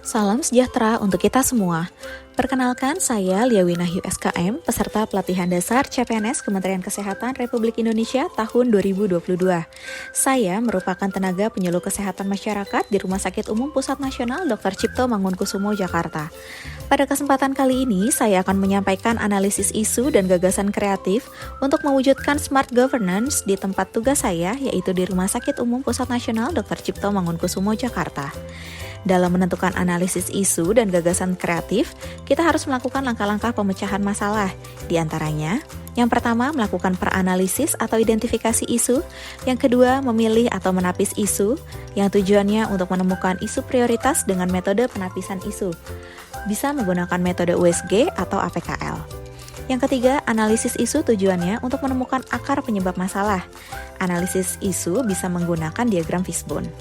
Salam sejahtera untuk kita semua. Perkenalkan, saya Lia Winayu SKM, peserta pelatihan dasar CPNS Kementerian Kesehatan Republik Indonesia tahun 2022. Saya merupakan tenaga penyuluh kesehatan masyarakat di Rumah Sakit Umum Pusat Nasional Dr. Cipto Mangunkusumo, Jakarta. Pada kesempatan kali ini, saya akan menyampaikan analisis isu dan gagasan kreatif untuk mewujudkan smart governance di tempat tugas saya, yaitu di Rumah Sakit Umum Pusat Nasional Dr. Cipto Mangunkusumo, Jakarta. Dalam menentukan analisis isu dan gagasan kreatif, kita harus melakukan langkah-langkah pemecahan masalah. Di antaranya, yang pertama, melakukan peranalisis atau identifikasi isu. Yang kedua, memilih atau menapis isu, yang tujuannya untuk menemukan isu prioritas dengan metode penapisan isu. Bisa menggunakan metode USG atau APKL. Yang ketiga, analisis isu tujuannya untuk menemukan akar penyebab masalah. Analisis isu bisa menggunakan diagram fishbone.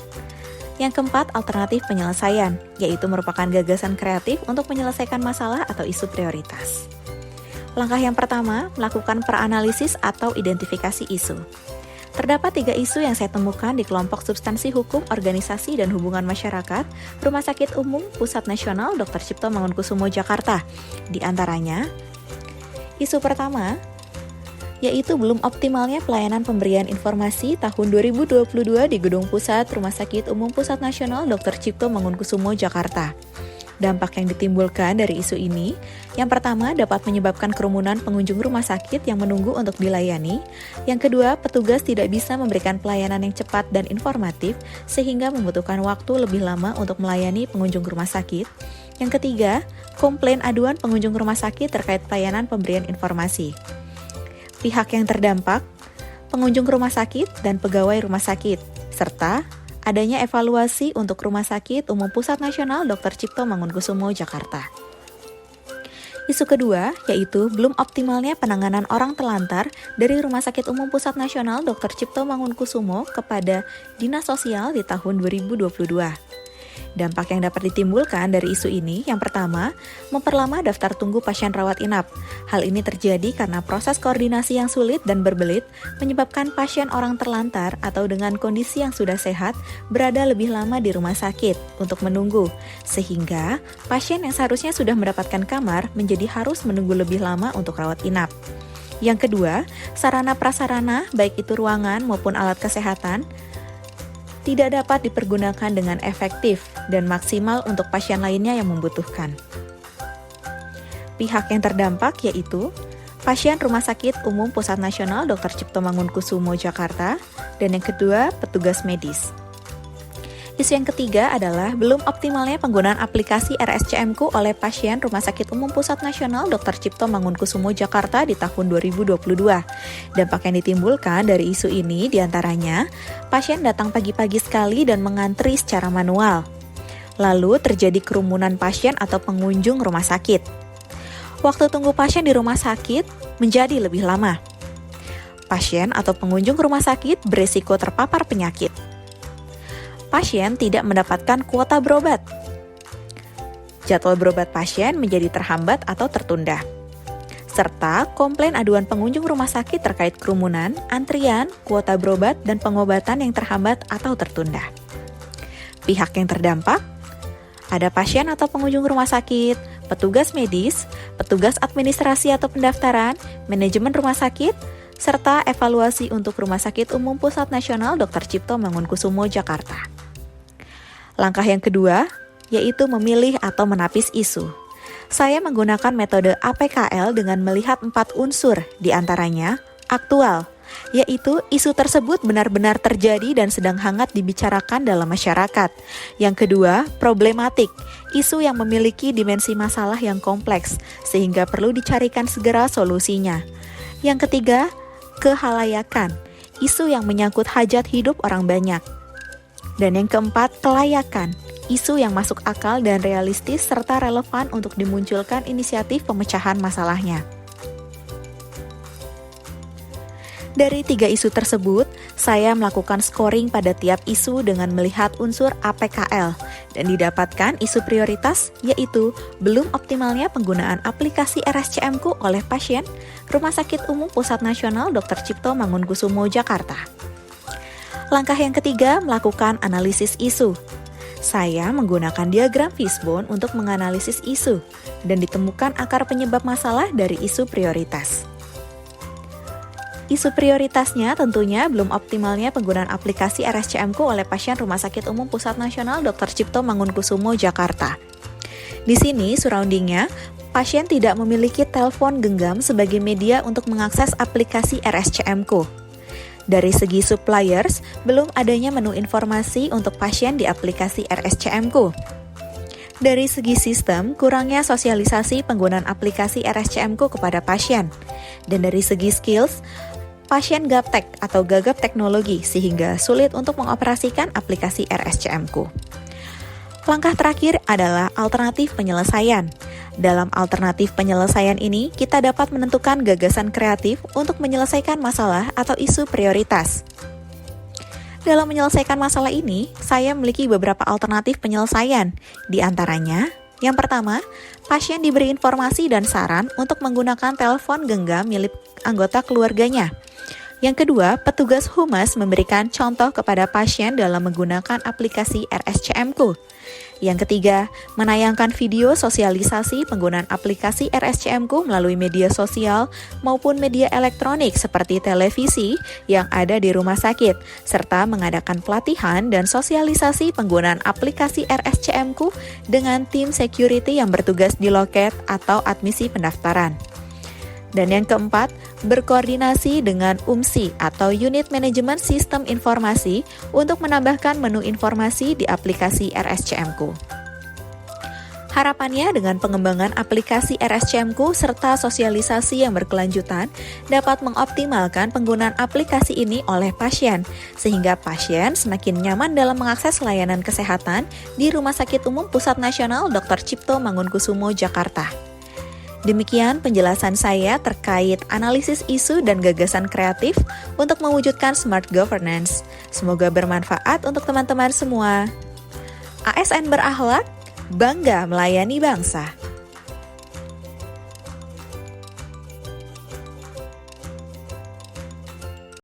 Yang keempat, alternatif penyelesaian, yaitu merupakan gagasan kreatif untuk menyelesaikan masalah atau isu prioritas. Langkah yang pertama, melakukan peranalisis atau identifikasi isu. Terdapat 3 isu yang saya temukan di kelompok substansi hukum, organisasi, dan hubungan masyarakat Rumah Sakit Umum Pusat Nasional Dr. Cipto Mangunkusumo, Jakarta. Di antaranya, isu pertama, yaitu belum optimalnya pelayanan pemberian informasi tahun 2022 di Gedung Pusat Rumah Sakit Umum Pusat Nasional Dr. Cipto Mangunkusumo, Jakarta. Dampak yang ditimbulkan dari isu ini, yang pertama dapat menyebabkan kerumunan pengunjung rumah sakit yang menunggu untuk dilayani. Yang kedua, petugas tidak bisa memberikan pelayanan yang cepat dan informatif sehingga membutuhkan waktu lebih lama untuk melayani pengunjung rumah sakit. Yang ketiga, komplain aduan pengunjung rumah sakit terkait pelayanan pemberian informasi. Pihak yang terdampak, pengunjung rumah sakit dan pegawai rumah sakit, serta adanya evaluasi untuk Rumah Sakit Umum Pusat Nasional Dr. Cipto Mangunkusumo, Jakarta. Isu kedua, yaitu belum optimalnya penanganan orang telantar dari Rumah Sakit Umum Pusat Nasional Dr. Cipto Mangunkusumo kepada Dinas Sosial di tahun 2022. Dampak yang dapat ditimbulkan dari isu ini, yang pertama, memperlama daftar tunggu pasien rawat inap. Hal ini terjadi karena proses koordinasi yang sulit dan berbelit menyebabkan pasien orang terlantar atau dengan kondisi yang sudah sehat berada lebih lama di rumah sakit untuk menunggu, sehingga pasien yang seharusnya sudah mendapatkan kamar menjadi harus menunggu lebih lama untuk rawat inap. Yang kedua, sarana-prasarana, baik itu ruangan maupun alat kesehatan, tidak dapat dipergunakan dengan efektif dan maksimal untuk pasien lainnya yang membutuhkan. Pihak yang terdampak yaitu pasien Rumah Sakit Umum Pusat Nasional Dr. Cipto Mangunkusumo, Jakarta, dan yang kedua, petugas medis. Isu yang ketiga adalah belum optimalnya penggunaan aplikasi RSCM-ku oleh pasien Rumah Sakit Umum Pusat Nasional Dr. Cipto Mangunkusumo, Jakarta di tahun 2022. Dampak yang ditimbulkan dari isu ini diantaranya, pasien datang pagi-pagi sekali dan mengantri secara manual. Lalu terjadi kerumunan pasien atau pengunjung rumah sakit. Waktu tunggu pasien di rumah sakit menjadi lebih lama. Pasien atau pengunjung rumah sakit beresiko terpapar penyakit. Pasien tidak mendapatkan kuota berobat. Jadwal berobat pasien menjadi terhambat atau tertunda. Serta komplain aduan pengunjung rumah sakit terkait kerumunan, antrian, kuota berobat, dan pengobatan yang terhambat atau tertunda. Pihak yang terdampak, ada pasien atau pengunjung rumah sakit, petugas medis, petugas administrasi atau pendaftaran, manajemen rumah sakit, serta evaluasi untuk Rumah Sakit Umum Pusat Nasional Dr. Cipto Mangunkusumo, Jakarta. Langkah yang kedua, yaitu memilih atau menapis isu. Saya menggunakan metode APKL dengan melihat 4 unsur, diantaranya aktual, yaitu isu tersebut benar-benar terjadi dan sedang hangat dibicarakan dalam masyarakat. Yang kedua, problematik, isu yang memiliki dimensi masalah yang kompleks, sehingga perlu dicarikan segera solusinya. Yang ketiga, kehalayakan, isu yang menyangkut hajat hidup orang banyak. Dan yang keempat, kelayakan, isu yang masuk akal dan realistis serta relevan untuk dimunculkan inisiatif pemecahan masalahnya. Dari 3 isu tersebut, saya melakukan scoring pada tiap isu dengan melihat unsur APKL dan didapatkan isu prioritas yaitu belum optimalnya penggunaan aplikasi RSCM-ku oleh pasien Rumah Sakit Umum Pusat Nasional Dr. Cipto Mangunkusumo, Jakarta. Langkah yang ketiga, melakukan analisis isu. Saya menggunakan diagram fishbone untuk menganalisis isu dan ditemukan akar penyebab masalah dari isu prioritas. Isu prioritasnya tentunya belum optimalnya penggunaan aplikasi RSCM-ku oleh pasien Rumah Sakit Umum Pusat Nasional Dr. Cipto Mangunkusumo, Jakarta. Di sini, surroundingnya, pasien tidak memiliki telepon genggam sebagai media untuk mengakses aplikasi RSCM-ku. Dari segi suppliers, belum adanya menu informasi untuk pasien di aplikasi RSCM-ku. Dari segi sistem, kurangnya sosialisasi penggunaan aplikasi RSCM-ku kepada pasien. Dan dari segi skills, pasien gaptek atau gagap teknologi sehingga sulit untuk mengoperasikan aplikasi RSCM-ku. Langkah terakhir adalah alternatif penyelesaian. Dalam alternatif penyelesaian ini, kita dapat menentukan gagasan kreatif untuk menyelesaikan masalah atau isu prioritas. Dalam menyelesaikan masalah ini, saya memiliki beberapa alternatif penyelesaian. Di antaranya, yang pertama, pasien diberi informasi dan saran untuk menggunakan telepon genggam milik anggota keluarganya. Yang kedua, petugas humas memberikan contoh kepada pasien dalam menggunakan aplikasi RSCM-ku. Yang ketiga, menayangkan video sosialisasi penggunaan aplikasi RSCM-ku melalui media sosial maupun media elektronik seperti televisi yang ada di rumah sakit, serta mengadakan pelatihan dan sosialisasi penggunaan aplikasi RSCM-ku dengan tim security yang bertugas di loket atau admisi pendaftaran. Dan yang keempat, berkoordinasi dengan UMSI atau Unit Manajemen Sistem Informasi untuk menambahkan menu informasi di aplikasi RSCM-ku. Harapannya dengan pengembangan aplikasi RSCM-ku serta sosialisasi yang berkelanjutan dapat mengoptimalkan penggunaan aplikasi ini oleh pasien, sehingga pasien semakin nyaman dalam mengakses layanan kesehatan di Rumah Sakit Umum Pusat Nasional Dr. Cipto Mangunkusumo, Jakarta. Demikian penjelasan saya terkait analisis isu dan gagasan kreatif untuk mewujudkan smart governance. Semoga bermanfaat untuk teman-teman semua. ASN berakhlak, bangga melayani bangsa.